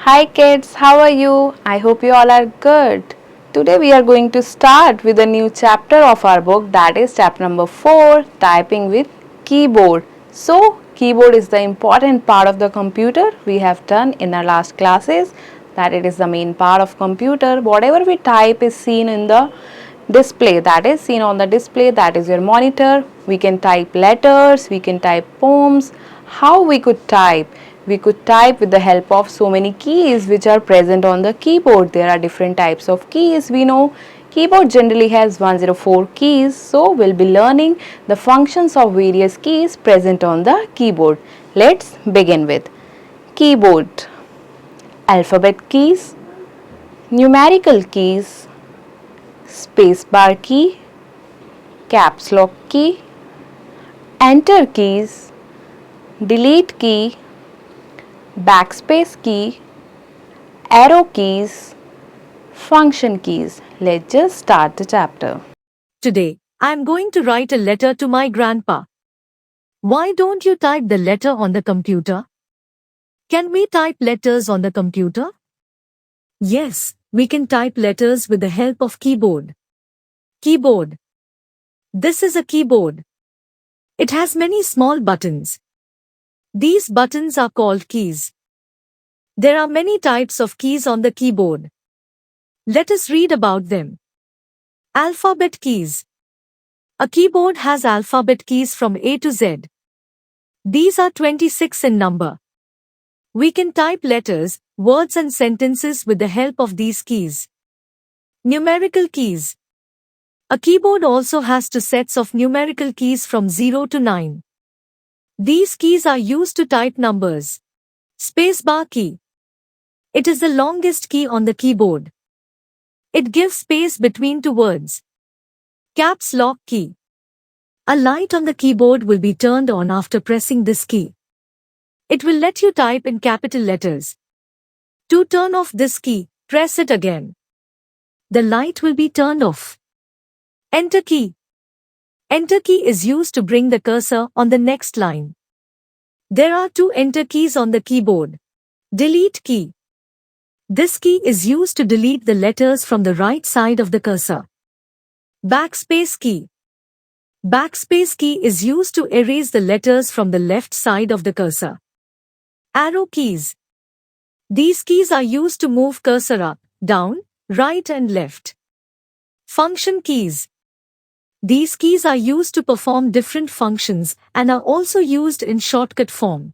Hi kids, how are you? I hope you all are good. Today we are going to start with a new chapter of our book, that is chapter number 4, typing with keyboard. So, keyboard is the important part of the computer. We have done in our last classes that it is the main part of computer. Whatever we type is seen in the display, that is seen on the display, that is your monitor. We can type letters, we can type poems. How we could type? We could type with the help of so many keys which are present on the keyboard. There are different types of keys. We know keyboard generally has 104 keys, so we'll be learning the functions of various keys present on the keyboard. Let's begin with keyboard. Alphabet keys, numerical keys, spacebar key, caps lock key, enter keys, delete key, backspace key, arrow keys, function keys. Let's just start the chapter. Today, I am going to write a letter to my grandpa. Why don't you type the letter on the computer? Can we type letters on the computer? Yes, we can type letters with the help of keyboard. Keyboard. This is a keyboard. It has many small buttons. These buttons are called keys. There are many types of keys on the keyboard. Let us read about them. Alphabet keys. A keyboard has alphabet keys from A to Z. These are 26 in number. We can type letters, words and sentences with the help of these keys. Numerical keys. A keyboard also has two sets of numerical keys from 0 to 9. These keys are used to type numbers. Spacebar key. It is the longest key on the keyboard. It gives space between two words. Caps lock key. A light on the keyboard will be turned on after pressing this key. It will let you type in capital letters. To turn off this key, press it again. The light will be turned off. Enter key. Enter key is used to bring the cursor on the next line. There are two enter keys on the keyboard. Delete key. This key is used to delete the letters from the right side of the cursor. Backspace key. Backspace key is used to erase the letters from the left side of the cursor. Arrow keys. These keys are used to move cursor up, down, right and left. Function keys. These keys are used to perform different functions and are also used in shortcut form.